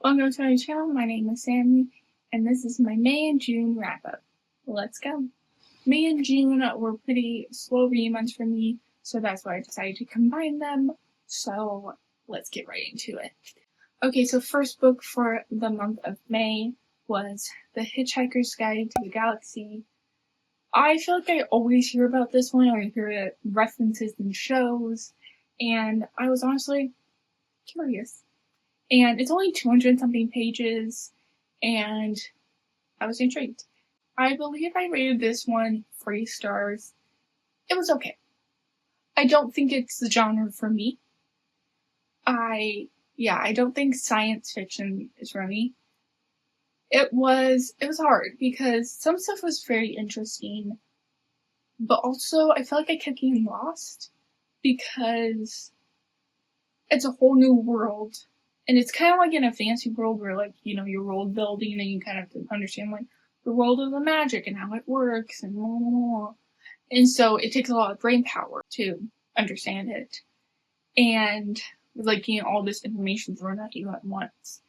Welcome to my channel. My name is Sami, and this is my May and June wrap-up. Let's go. May and June were pretty slow reading months for me, so that's why I decided to combine them. So let's get right into it. Okay, so first book for the month of May was The Hitchhiker's Guide to the Galaxy. I feel like I always hear about this one, or I hear references in shows, and I was honestly curious. And it's only 200 something pages, and I was intrigued. I believe I rated this one 3 stars. It was okay. I don't think it's the genre for me. I don't think science fiction is for me. It was hard because some stuff was very interesting, but also I felt like I kept getting lost because it's a whole new world. And it's kind of like in a fancy world where, like, you know, you're world building and you kind of have to understand, like, the world of the magic and how it works and blah, blah, blah. And so it takes a lot of brain power to understand it. And, like, getting all this information thrown at you at once.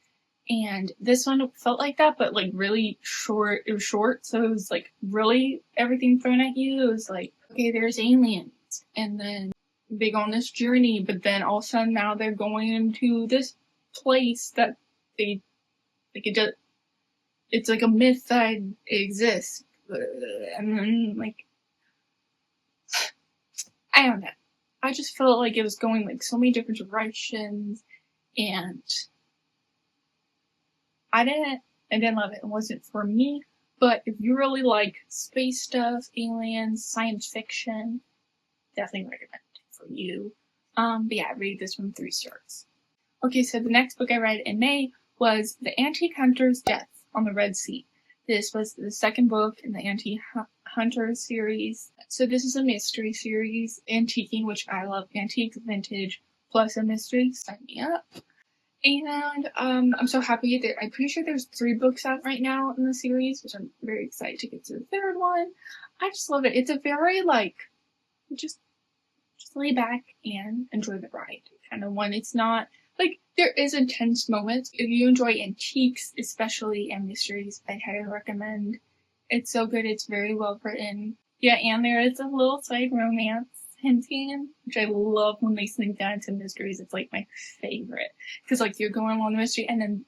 And this one felt like that, but, like, really short. It was short, so it was, like, really everything thrown at you. It was like, okay, there's aliens. And then they go on this journey, but then all of a sudden now they're going into this place that they like it's like a myth that it exists, and then like I don't know, I just felt like it was going like so many different directions, and I didn't love it. It wasn't for me. But if you really like space stuff, aliens, science fiction, definitely recommend it for you. But yeah, I rated this one 3 stars. Okay, so the next book I read in May was The Antique Hunter's Death on the Red Sea. This was the second book in the Antique Hunter series. So this is a mystery series, antiquing, which I love. Antique, vintage, plus a mystery. Sign me up. And I'm so happy that I'm pretty sure there's 3 books out right now in the series, which I'm very excited to get to the 3rd one. I just love it. It's a very, like, just lay back and enjoy the ride kind of one. It's not like, there is intense moments. If you enjoy antiques, especially, and mysteries, I highly recommend. It's so good. It's very well written. Yeah, and there is a little side romance hinting, which I love when they sneak that into mysteries. It's like my favorite. Because like you're going along the mystery, and then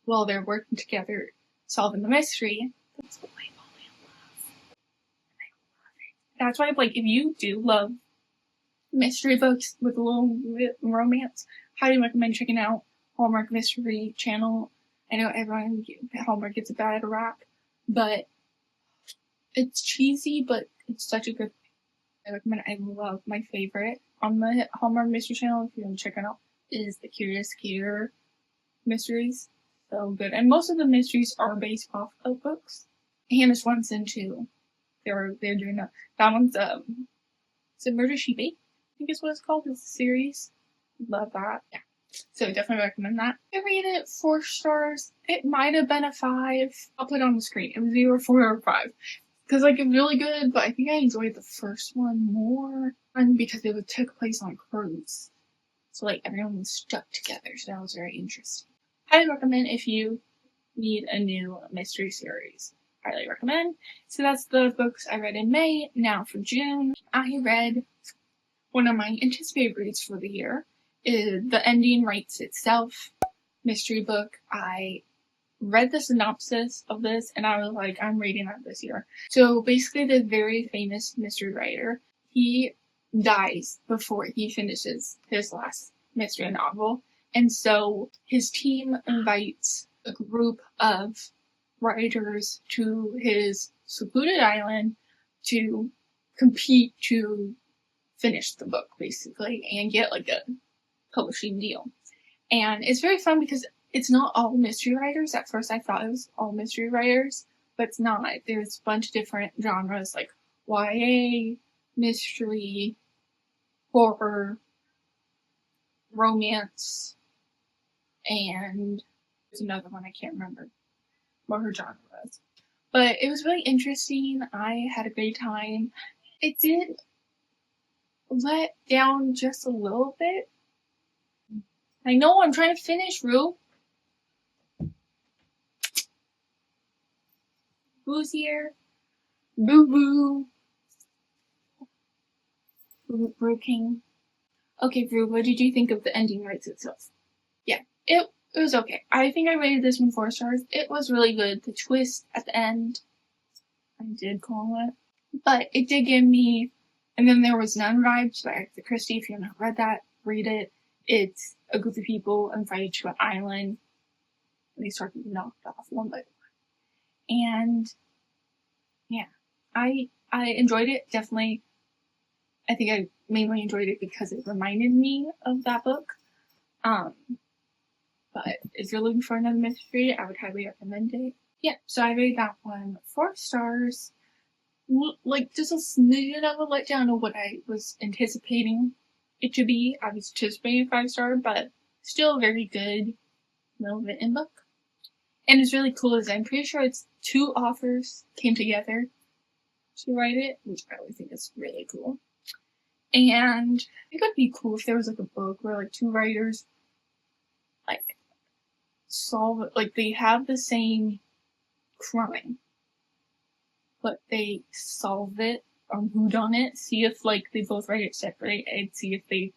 while they're working together solving the mystery, that's what I love. I love it. That's why, like, if you do love mystery books with a little romance, highly recommend checking out Hallmark Mystery Channel. I know everyone, Hallmark gets a bad rap, but it's cheesy, but it's such a good thing. I recommend it. I love my favorite on the Hallmark Mystery Channel, if you want to check it out, is the Curious Gear mysteries. So good. And most of the mysteries are based off of books. Hannah Swanson too. They're doing that. That one's is it Murder She Baked? I think is what it's called. It's a series. Love that. Yeah. So definitely recommend that. I rated it 4 stars. It might have been a 5. I'll put it on the screen. It was either 4 or 5. Because like it's really good, but I think I enjoyed the first one more. And because it took place on a cruise. So like everyone was stuck together. So that was very interesting. Highly recommend if you need a new mystery series. Highly recommend. So that's the books I read in May. Now for June, I read one of my anticipated reads for the year. Is The Ending Writes Itself mystery book. I read the synopsis of this and I was like, I'm reading that this year. So basically the very famous mystery writer, he dies before he finishes his last mystery novel. And so his team invites a group of writers to his secluded island to compete to finish the book, basically, and get like a publishing deal. And it's very fun because it's not all mystery writers. At first I thought it was all mystery writers, but it's not. There's a bunch of different genres like YA, mystery, horror, romance, and there's another one I can't remember what her genre was. But it was really interesting. I had a great time. It did let down just a little bit. I know I'm trying to finish, Rue. Boo's here. Boo Boo. Boo King. Okay, Boo, what did you think of the ending rights itself? Yeah, it was okay. I think I rated this one 4 stars. It was really good. The twist at the end, I did call it. But it did give me, and then there was None vibes by Agatha Christie. If you haven't read that, read it. It's a group of people invited to an island. And they start getting knocked off one by one. And yeah, I enjoyed it. Definitely. I think I mainly enjoyed it because it reminded me of that book. But if you're looking for another mystery, I would highly recommend it. Yeah, so I rated that one 4 stars. Like, just a smidgen of a letdown of what I was anticipating it to be. I was anticipating 5 star, but still a very good, well-written book. And it's really cool is I'm pretty sure it's 2 authors came together to write it, which I always think is really cool. And it could be cool if there was like a book where like 2 writers like solve it, like they have the same crime, but they solve it on whodunit. See if like they both write it separate and see if they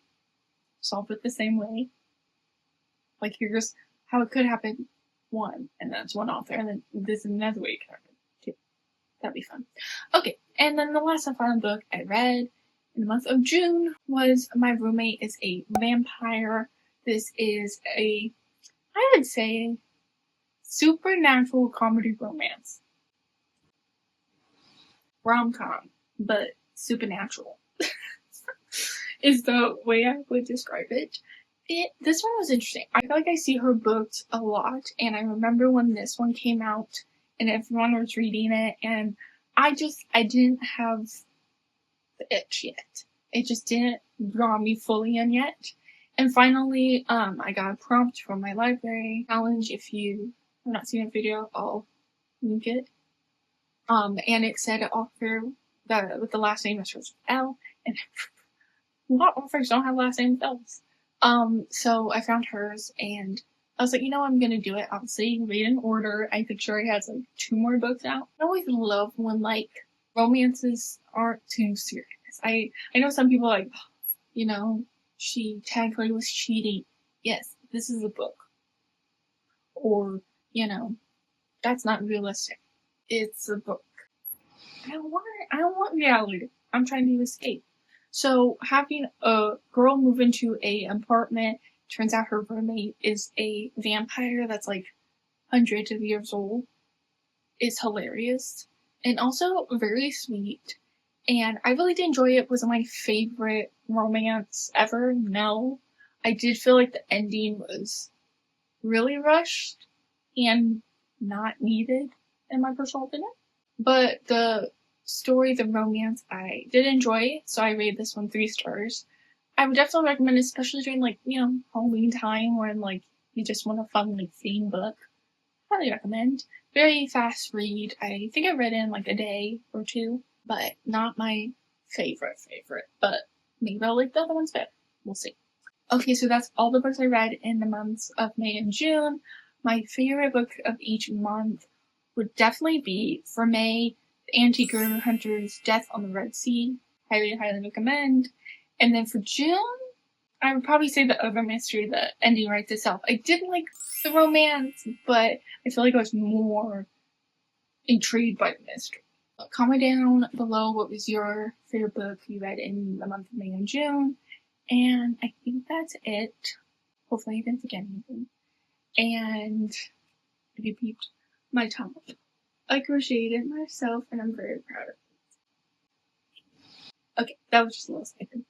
solve it the same way. Like here's how it could happen, 1, and that's 1 author, and then this is another way it could happen 2. That'd be fun. Okay, and then the last and final book I read in the month of June was My Roommate is a Vampire. This is a, I would say, supernatural comedy romance. Rom-com, but supernatural is the way I would describe it. This one was interesting. I feel like I see her books a lot, and I remember when this one came out and everyone was reading it, and I didn't have the itch yet. It just didn't draw me fully in yet. And finally, I got a prompt from my library challenge. If you have not seen a video, I'll link it. And it said author with the last name that starts with L, and a lot of authors don't have last names with L's. So I found hers, and I was like, you know, I'm gonna do it. Obviously, read in order. I think sure he has like 2 more books out. I always love when like romances aren't too serious. I know some people like, you know, she technically was cheating. Yes, this is a book. Or, you know, that's not realistic. It's a book. I don't want reality. I'm trying to escape. So having a girl move into a apartment, turns out her roommate is a vampire that's like hundreds of years old, is hilarious. And also very sweet. And I really did enjoy it. Was my favorite romance ever? No. I did feel like the ending was really rushed and not needed, in my personal opinion. But the story, the romance, I did enjoy, so I rated this one 3 stars. I would definitely recommend, especially during like, you know, Halloween time when like you just want a fun like theme book. Highly recommend. Very fast read. I think I read it in like a day or 2, but not my favorite. But maybe I'll like the other ones better. We'll see. Okay, so that's all the books I read in the months of May and June. My favorite book of each month would definitely be, for May, The Anti-Guru Hunter's Death on the Red Sea. Highly recommend. And then for June, I would probably say the other mystery, the ending writes itself. I did like the romance, but I feel like I was more intrigued by the mystery. Comment down below what was your favorite book you read in the month of May and June. And I think that's it. Hopefully I didn't forget anything. And if you peeped my top, I crocheted it myself and I'm very proud of it. Okay, that was just a little snippet.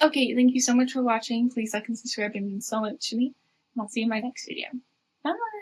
Okay, thank you so much for watching. Please like and subscribe. It means so much to me. And I'll see you in my next video. Bye!